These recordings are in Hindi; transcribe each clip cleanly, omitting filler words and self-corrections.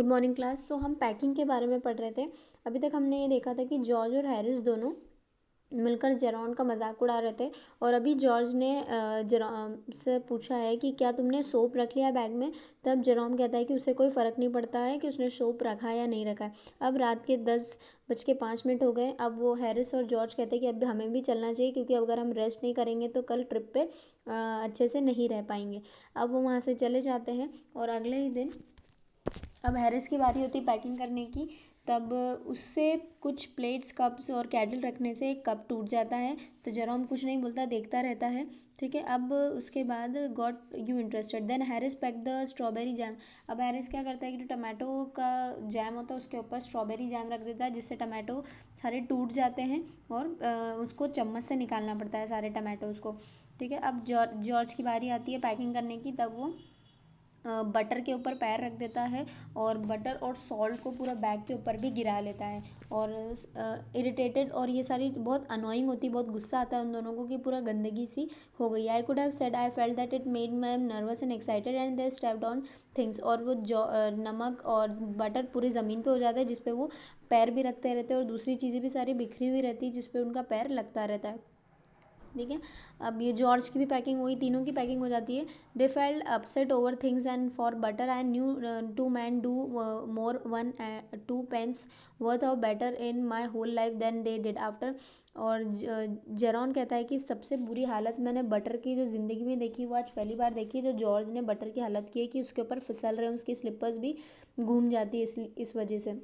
Good morning class. तो हम पैकिंग के बारे में पढ़ रहे थे। अभी तक हमने ये देखा था कि जॉर्ज और हैरिस दोनों मिलकर जेरॉन का मजाक उड़ा रहे थे। और अभी जॉर्ज ने जेरॉन से पूछा है कि क्या तुमने सोप रख लिया बैग में। तब जेरॉन कहता है कि उसे कोई फ़र्क नहीं पड़ता है कि उसने सोप रखा है या नहीं रखा है। अब रात के 10:05 हो गए। अब वो हैरिस और जॉर्ज कहते हैं कि अब हमें भी चलना चाहिए, क्योंकि अगर हम रेस्ट नहीं करेंगे तो कल ट्रिप पे अच्छे से नहीं रह पाएंगे। अब वो वहाँ से चले जाते हैं और अगले ही दिन अब हैरिस की बारी होती पैकिंग करने की। तब उससे कुछ प्लेट्स कप्स और कैटल रखने से एक कप टूट जाता है। तो जेरोम कुछ नहीं बोलता, देखता रहता है। ठीक है, अब उसके बाद got you interested then Harris pack the strawberry jam. अब हैरिस क्या करता है कि जो टमाटो का जैम होता है उसके ऊपर स्ट्रॉबेरी जैम रख देता है, जिससे टमाटो सारे टूट जाते हैं और उसको चम्मच से निकालना पड़ता है सारे टमाटोज को। ठीक है, अब जॉर्ज की बारी आती है पैकिंग करने की। तब वो बटर के ऊपर पैर रख देता है और बटर और सॉल्ट को पूरा बैग के ऊपर भी गिरा लेता है। और इरिटेटेड और ये सारी बहुत अनोइंग होती, बहुत गुस्सा आता है उन दोनों को कि पूरा गंदगी सी हो गई। I could have said I felt that it made my nervous and excited and they stepped on things. और वो नमक और बटर पूरी ज़मीन पे हो जाता है, जिसपे वो पैर भी रखते रहते हैं और दूसरी चीज़ें भी सारी बिखरी हुई रहती है जिसपे उनका पैर लगता रहता है। ठीक है, अब ये जॉर्ज की भी पैकिंग हुई, तीनों की पैकिंग हो जाती है। They felt upset over things and for butter I knew to man do more 1-2 pence worth of better in my whole life than they did after. और जेरॉन कहता है कि सबसे बुरी हालत मैंने बटर की जो ज़िंदगी में देखी वो आज पहली बार देखी है। जो जॉर्ज ने बटर की हालत की है कि उसके ऊपर फिसल रहे हैं, उसकी स्लिपर्स भी घूम जाती है इस वजह से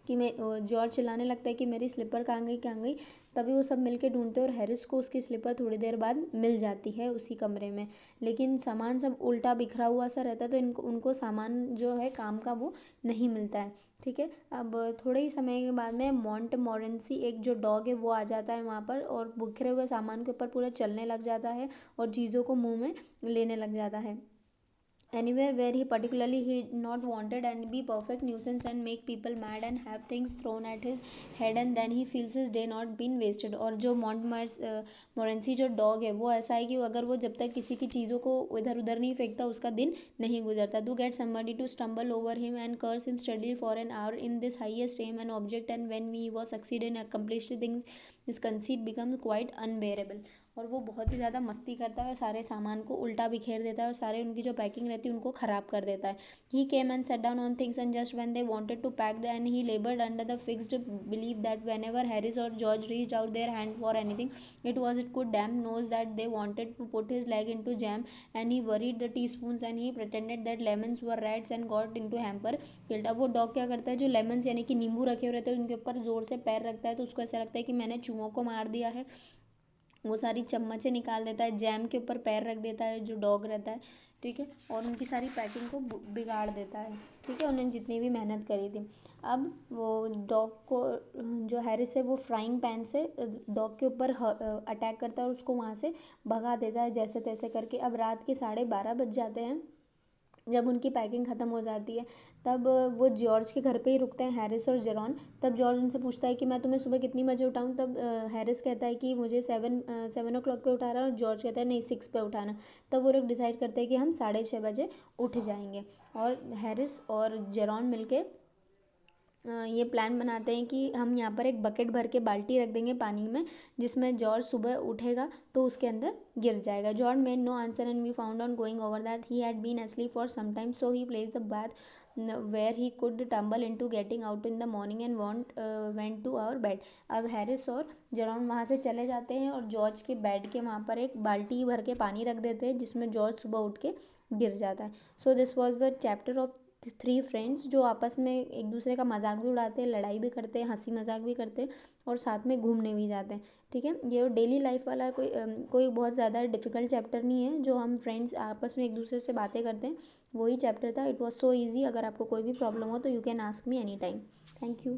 कि मैं जॉर्ज चिल्लाने लगता है कि मेरी स्लीपर कहाँ गई कहाँ गई। तभी वो सब मिलके ढूंढते हैं और हैरिस को उसकी स्लीपर थोड़ी देर बाद मिल जाती है उसी कमरे में। लेकिन सामान सब उल्टा बिखरा हुआ सा रहता है, तो उनको सामान जो है काम का वो नहीं मिलता है। ठीक है, अब थोड़े ही समय के बाद में मोंटमोरेंसी एक जो डॉग है वो आ जाता है वहाँ पर और बिखरे हुए सामान के ऊपर पूरा चलने लग जाता है और चीज़ों को मुँह में लेने लग जाता है। Anywhere where he particularly he not wanted and be perfect nuisance and make people mad and have things thrown at his head and then he feels his day not been wasted। और जो मोरेंसी जो डॉग है वो ऐसा है कि अगर वो जब तक किसी की चीज़ों को इधर उधर नहीं फेंकता उसका दिन नहीं गुजरता। Do get somebody to stumble over him and curse him steadily for an hour in this highest aim and object and when we was succeed in accomplished things this conceit becomes quite unbearable। और वो बहुत ही ज़्यादा मस्ती करता है और सारे सामान को उल्टा बिखेर देता है और सारे उनकी जो पैकिंग रहती है उनको ख़राब कर देता है। He came and set down on things and just when they wanted to pack the and he labored under the fixed believe that whenever Harris और George reached out their hand for anything it could damn knows that they wanted to put his leg into jam and he worried the teaspoons and he pretended that lemons were rats and got into hamper killed। अब वो डॉग क्या करता है, जो लेमन्स यानी कि नींबू रखे हुए रहते हैं उनके ऊपर ज़ोर से पैर रखता है तो उसको ऐसा लगता है कि मैंने चूहों को मार दिया है। वो सारी चम्मचें निकाल देता है, जैम के ऊपर पैर रख देता है जो डॉग रहता है। ठीक है, और उनकी सारी पैकिंग को बिगाड़ देता है। ठीक है, उन्होंने जितनी भी मेहनत करी थी। अब वो डॉग को जो हैरिस है वो फ्राइंग पैन से डॉग के ऊपर अटैक करता है और उसको वहाँ से भगा देता है जैसे तैसे करके। अब रात के 12:30 बज जाते हैं जब उनकी पैकिंग ख़त्म हो जाती है। तब वो जॉर्ज के घर पे ही रुकते हैं, हैरिस और जेरॉन। तब जॉर्ज उनसे पूछता है कि मैं तुम्हें सुबह कितनी बजे उठाऊँ। तब हैरिस कहता है कि मुझे 7 o'clock पे उठा रहा है और जॉर्ज कहता है नहीं 6 पे उठाना। तब वो लोग डिसाइड करते हैं कि हम 6:30 बजे उठ जाएंगे और हैरिस और जेरॉन मिलके ये प्लान बनाते हैं कि हम यहाँ पर एक बकेट भर के बाल्टी रख देंगे पानी में, जिसमें जॉर्ज सुबह उठेगा तो उसके अंदर गिर जाएगा। George made no answer and we found on going over that he had been asleep for some time so he place the bath where he could tumble into getting out in the morning and went to our bed. अब हैरिस और जेरॉन वहाँ से चले जाते हैं और जॉर्ज के बेड के वहाँ पर एक बाल्टी भर के पानी रख देते हैं जिसमें जॉर्ज सुबह उठ के गिर जाता है। So this was the chapter of 3 friends जो आपस में एक दूसरे का मजाक भी उड़ाते हैं, लड़ाई भी करते हैं, हंसी मजाक भी करते हैं और साथ में घूमने भी जाते हैं। ठीक है, ये डेली लाइफ वाला कोई बहुत ज़्यादा डिफ़िकल्ट चैप्टर नहीं है। जो हम फ्रेंड्स आपस में एक दूसरे से बातें करते हैं वही चैप्टर था। It was so easy. अगर आपको कोई भी प्रॉब्लम हो तो you can ask me any time. Thank you.